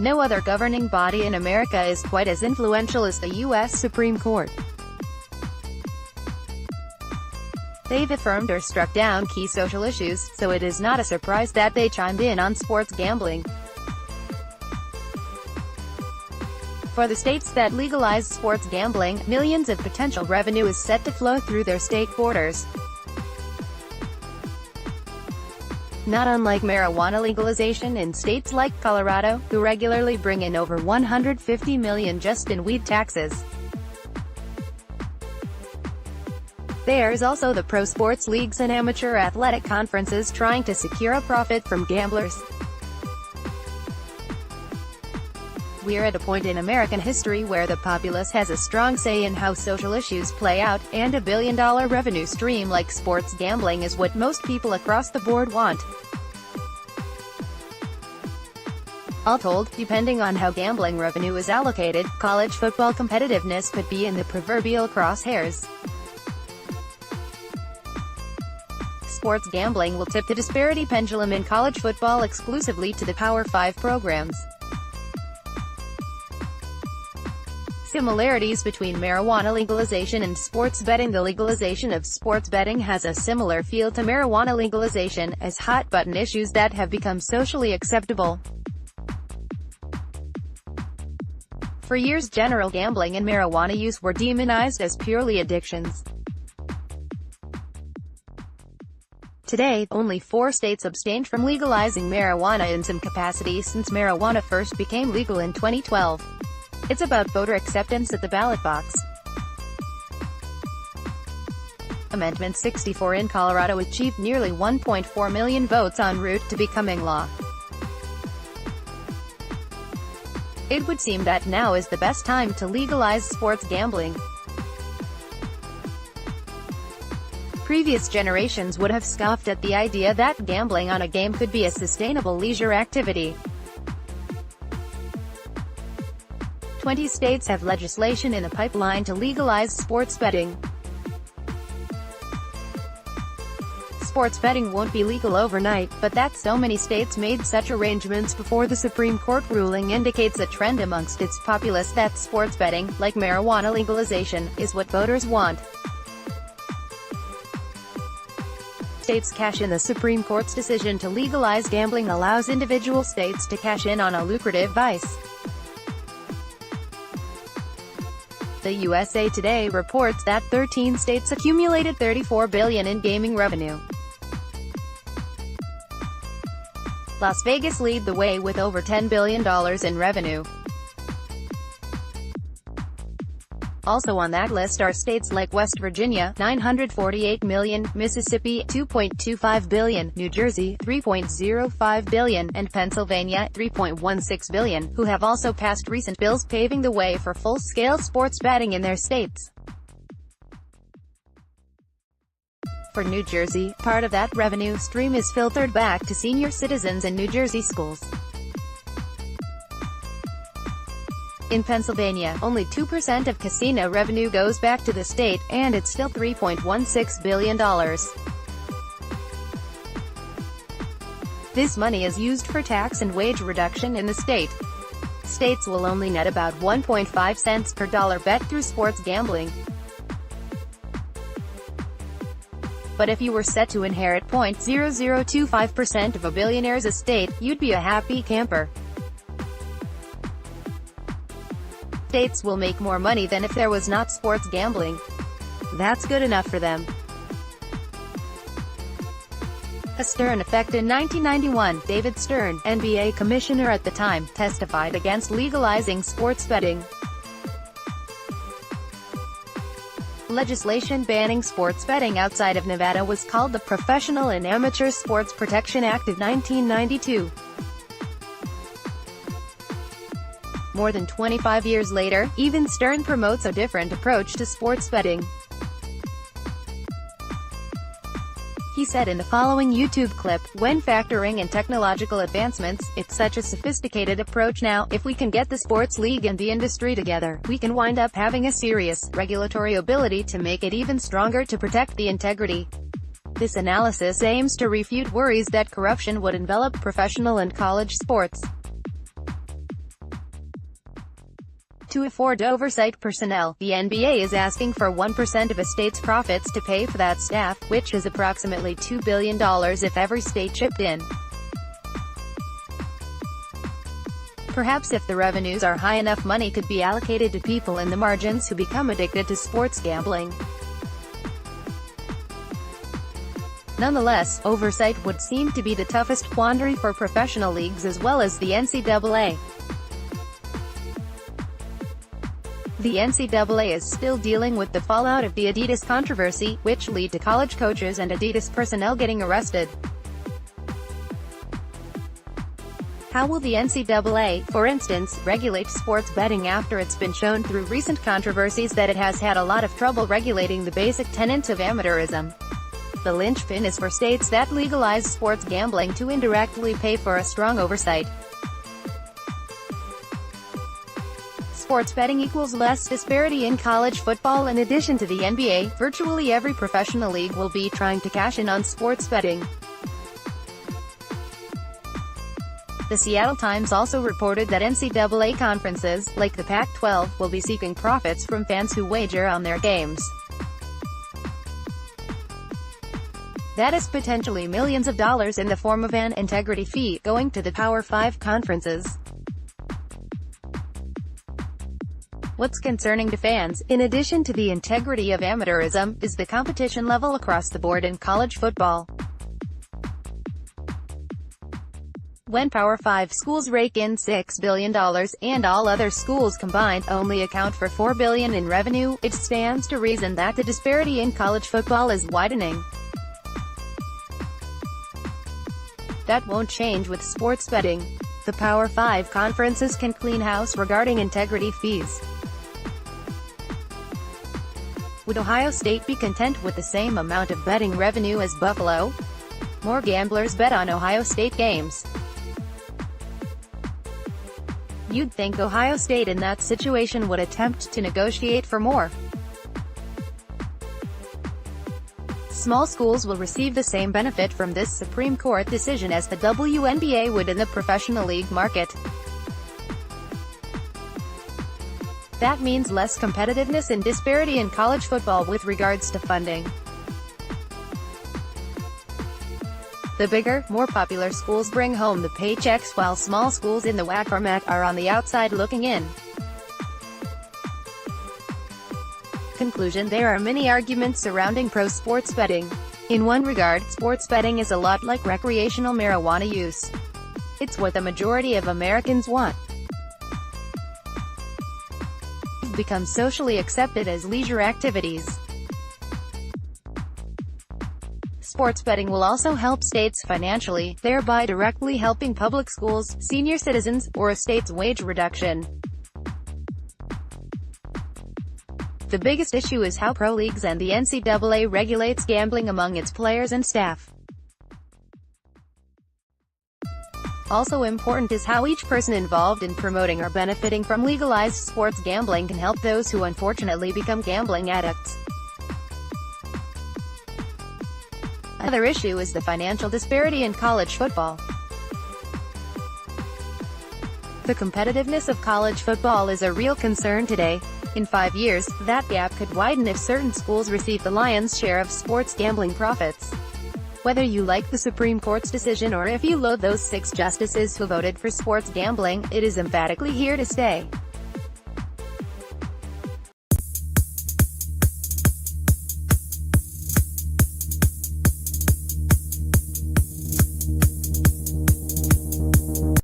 No other governing body in America is quite as influential as the U.S. Supreme Court. They've affirmed or struck down key social issues, so it is not a surprise that they chimed in on sports gambling. For the states that legalize sports gambling, millions of potential revenue is set to flow through their state borders. Not unlike marijuana legalization in states like Colorado, who regularly bring in over $150 million just in weed taxes. There's also the pro sports leagues and amateur athletic conferences trying to secure a profit from gamblers. We're at a point in American history where the populace has a strong say in how social issues play out, and a billion-dollar revenue stream like sports gambling is what most people across the board want. All told, depending on how gambling revenue is allocated, college football competitiveness could be in the proverbial crosshairs. Sports gambling will tip the disparity pendulum in college football exclusively to the Power 5 programs. Similarities between marijuana legalization and sports betting. The legalization of sports betting has a similar feel to marijuana legalization, as hot-button issues that have become socially acceptable. For years, general gambling and marijuana use were demonized as purely addictions. Today, only 4 states abstained from legalizing marijuana in some capacity since marijuana first became legal in 2012. It's about voter acceptance at the ballot box. Amendment 64 in Colorado achieved nearly 1.4 million votes en route to becoming law. It would seem that now is the best time to legalize sports gambling. Previous generations would have scoffed at the idea that gambling on a game could be a sustainable leisure activity. 20 states have legislation in the pipeline to legalize sports betting. Sports betting won't be legal overnight, but that so many states made such arrangements before the Supreme Court ruling indicates a trend amongst its populace that sports betting, like marijuana legalization, is what voters want. States cash in. The Supreme Court's decision to legalize gambling allows individual states to cash in on a lucrative vice. The USA Today reports that 13 states accumulated $34 billion in gaming revenue. Las Vegas lead the way with over $10 billion in revenue. Also on that list are states like West Virginia, $948 million, Mississippi, $2.25 billion, New Jersey, $3.05 billion, and Pennsylvania, $3.16 billion, who have also passed recent bills paving the way for full-scale sports betting in their states. For New Jersey, part of that revenue stream is filtered back to senior citizens in New Jersey schools. In Pennsylvania, only 2% of casino revenue goes back to the state, and it's still $3.16 billion. This money is used for tax and wage reduction in the state. States will only net about 1.5 cents per dollar bet through sports gambling. But if you were set to inherit 0.0025% of a billionaire's estate, you'd be a happy camper. States will make more money than if there was not sports gambling. That's good enough for them. A Stern effect. In 1991, David Stern, NBA commissioner at the time, testified against legalizing sports betting. Legislation banning sports betting outside of Nevada was called the Professional and Amateur Sports Protection Act of 1992. More than 25 years later, even Stern promotes a different approach to sports betting. He said in the following YouTube clip, "When factoring in technological advancements, it's such a sophisticated approach now. If we can get the sports league and the industry together, we can wind up having a serious, regulatory ability to make it even stronger to protect the integrity." This analysis aims to refute worries that corruption would envelop professional and college sports. to afford oversight personnel. The NBA is asking for 1% of a state's profits to pay for that staff, which is approximately $2 billion if every state chipped in. Perhaps if the revenues are high enough, money could be allocated to people in the margins who become addicted to sports gambling. Nonetheless, oversight would seem to be the toughest quandary for professional leagues as well as the NCAA. The NCAA is still dealing with the fallout of the Adidas controversy, which led to college coaches and Adidas personnel getting arrested. How will the NCAA, for instance, regulate sports betting after it's been shown through recent controversies that it has had a lot of trouble regulating the basic tenets of amateurism? The linchpin is for states that legalize sports gambling to indirectly pay for a strong oversight. Sports betting equals less disparity in college football. In addition to the NBA, virtually every professional league will be trying to cash in on sports betting. The Seattle Times also reported that NCAA conferences, like the Pac-12, will be seeking profits from fans who wager on their games. That is potentially millions of dollars in the form of an integrity fee, going to the Power 5 conferences. What's concerning to fans, in addition to the integrity of amateurism, is the competition level across the board in college football. When Power 5 schools rake in $6 billion, and all other schools combined only account for $4 billion in revenue, it stands to reason that the disparity in college football is widening. That won't change with sports betting. The Power 5 conferences can clean house regarding integrity fees. Would Ohio State be content with the same amount of betting revenue as Buffalo? More gamblers bet on Ohio State games. You'd think Ohio State in that situation would attempt to negotiate for more. Small schools will receive the same benefit from this Supreme Court decision as the WNBA would in the professional league market. That means less competitiveness and disparity in college football with regards to funding. The bigger, more popular schools bring home the paychecks while small schools in the WAC or MAC are on the outside looking in. Conclusion: there are many arguments surrounding pro-sports betting. In one regard, sports betting is a lot like recreational marijuana use. It's what the majority of Americans want. It's become socially accepted as leisure activities. Sports betting will also help states financially, thereby directly helping public schools, senior citizens, or a state's wage reduction. The biggest issue is how pro leagues and the NCAA regulates gambling among its players and staff. Also important is how each person involved in promoting or benefiting from legalized sports gambling can help those who unfortunately become gambling addicts. Another issue is the financial disparity in college football. The competitiveness of college football is a real concern today. In 5 years, that gap could widen if certain schools receive the lion's share of sports gambling profits. Whether you like the Supreme Court's decision or if you loathe those 6 justices who voted for sports gambling, it is emphatically here to stay.